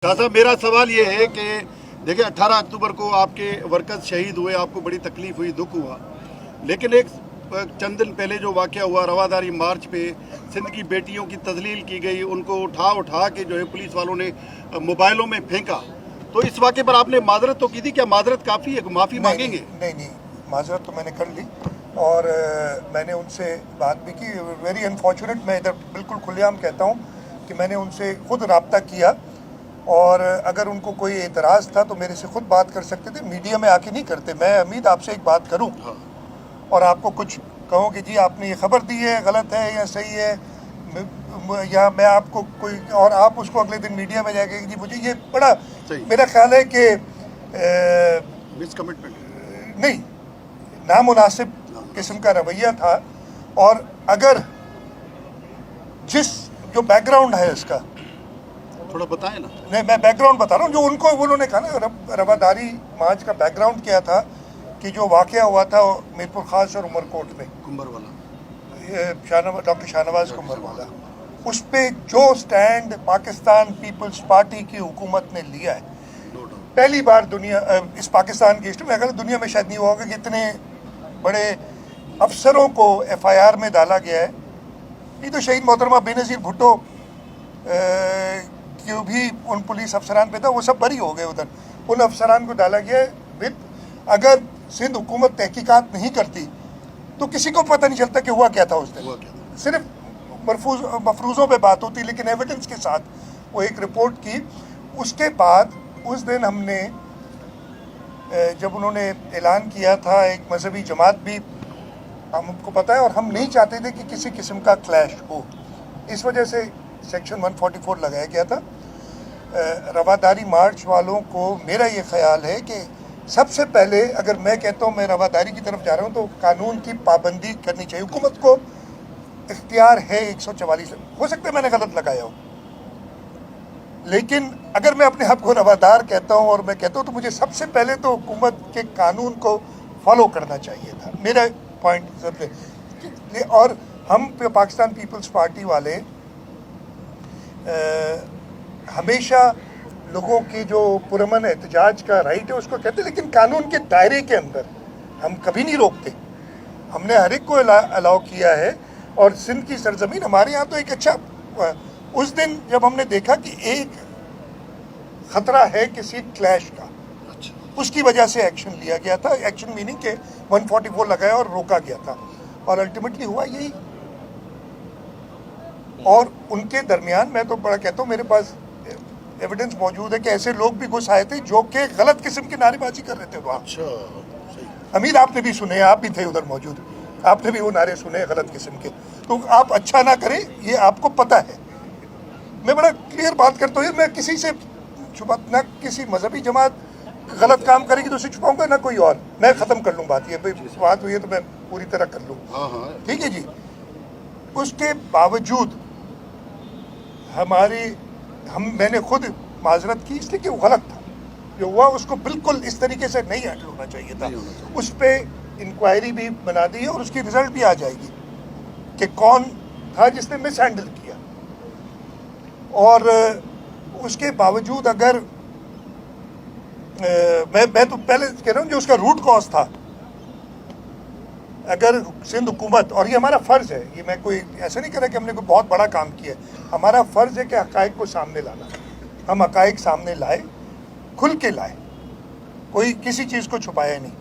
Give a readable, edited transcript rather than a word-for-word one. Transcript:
साहब मेरा सवाल ये है कि देखिए 18 अक्टूबर को आपके वर्कर्स शहीद हुए, आपको बड़ी तकलीफ हुई, दुख हुआ, लेकिन एक चंद दिन पहले जो वाक़या हुआ रवादारी मार्च पे सिंध की बेटियों की तजलील की गई, उनको उठा के जो है पुलिस वालों ने मोबाइलों में फेंका, तो इस वाक़े पर आपने माजरत तो की थी, क्या माजरत काफ़ी है, माफ़ी मांगेंगे? नहीं, माजरत तो मैंने कर ली और मैंने उनसे बात भी की। वेरी अनफॉर्चुनेट, मैं इधर बिल्कुल खुलेआम कहता हूँ कि मैंने उनसे खुद रब्ता किया और अगर उनको कोई एतराज़ था तो मेरे से खुद बात कर सकते थे, मीडिया में आके नहीं करते। मैं उम्मीद आपसे एक बात करूं और आपको कुछ कहूं कि जी आपने ये खबर दी है, गलत है या सही है, या मैं आपको कोई और आप उसको अगले दिन मीडिया में जाके जी मुझे ये बड़ा मेरा ख्याल है कि मिसकमिटमेंट नहीं, नामुनासिब किस्म का रवैया था। और अगर जिस जो बैकग्राउंड है इसका थोड़ा बताएं ना। नहीं, मैं बैकग्राउंड बता रहा हूँ, जो उन्होंने कहा ना रवादारी मार्च का बैकग्राउंड क्या था कि जो वाक़या हुआ था मीरपुर खास और उमरकोट में, कुंबर वाला डॉक्टर शाहनवाज कुंबर वाला, उस पे जो स्टैंड पाकिस्तान पीपल्स पार्टी की हुकूमत ने लिया है, पहली बार दुनिया इस पाकिस्तान की हिस्ट्री में, अगर दुनिया में शायद नहीं हुआ होगा कि इतने बड़े अफसरों को FIR में डाला गया है। ये तो शहीद मोहतरमा बेनज़ीर भुट्टो जो भी उन पुलिस अफसरान पे था वो सब बरी हो गए उधर, उन अफसरान को डाला गया विद। अगर सिंध हुकूमत तहकीकात नहीं करती तो किसी को पता नहीं चलता कि हुआ क्या था उस दिन, सिर्फ मफरूज़ों पे बात होती, लेकिन एविडेंस के साथ वो एक रिपोर्ट की। उसके बाद उस दिन हमने जब उन्होंने ऐलान किया था, एक मजहबी जमात भी हमको पता है और हम नहीं चाहते थे कि किसी किस्म का क्लैश हो, इस वजह से सेक्शन 144 लगाया गया था। रवादारी मार्च वालों को मेरा ये ख्याल है कि सबसे पहले अगर मैं कहता हूँ मैं रवादारी की तरफ जा रहा हूँ तो कानून की पाबंदी करनी चाहिए। हुकूमत को इख्तियार है 144, हो सकता है मैंने गलत लगाया हो, लेकिन अगर मैं अपने आप को रवादार कहता हूँ और मैं कहता हूँ तो मुझे सबसे पहले तो हुकूमत के कानून को फॉलो करना चाहिए था, मेरा पॉइंट सबसे। और हम पाकिस्तान पीपल्स पार्टी वाले हमेशा लोगों की जो पुरअमन एहतजाज का राइट है उसको कहते हैं, लेकिन कानून के दायरे के अंदर हम कभी नहीं रोकते। हमने हर एक को अलाउ किया है और सिंध की सरजमीन हमारे यहाँ तो एक अच्छा, उस दिन जब हमने देखा कि एक खतरा है किसी क्लैश का, उसकी वजह से एक्शन लिया गया था। एक्शन मीनिंग के 144 लगाया और रोका गया था और अल्टीमेटली हुआ यही। और उनके दरमियान मैं तो बड़ा कहता हूँ, मेरे पास एविडेंस मौजूद है कि ऐसे लोग भी घुस आए थे जो कि गलत किस्म की नारेबाजी कर रहे थे वहाँ। अमीर आपने भी सुने, आप भी थे उधर मौजूद, आपने भी वो नारे सुने गलत किस्म के। तो आप अच्छा ना करें, ये आपको पता है। मैं बड़ा क्लियर बात करता हूँ, मैं किसी से छुपा ना, किसी मजहबी जमात गलत काम करेगी तो उसे छुपाऊंगा ना कोई और, मैं ख़त्म कर लूँ बात। ये बात हुई है तो मैं पूरी तरह कर लूँ, ठीक है जी। उसके बावजूद मैंने खुद माजरत की, इसलिए कि वो गलत था जो हुआ, उसको बिल्कुल इस तरीके से नहीं हैंडल होना चाहिए था। उस पर इंक्वायरी भी बना दी है और उसकी रिजल्ट भी आ जाएगी कि कौन था जिसने मिस हैंडल किया। और उसके बावजूद अगर मैं तो पहले कह रहा हूँ जो उसका रूट कॉज था, अगर सिंध हुकूमत, और ये हमारा फ़र्ज़ है, ये मैं कोई ऐसा नहीं कह रहा कि हमने कोई बहुत बड़ा काम किया है, हमारा फ़र्ज़ है कि हक़ाइक़ को सामने लाना। हम हक़ाइक़ सामने लाए, खुल के लाए, कोई किसी चीज़ को छुपाया नहीं।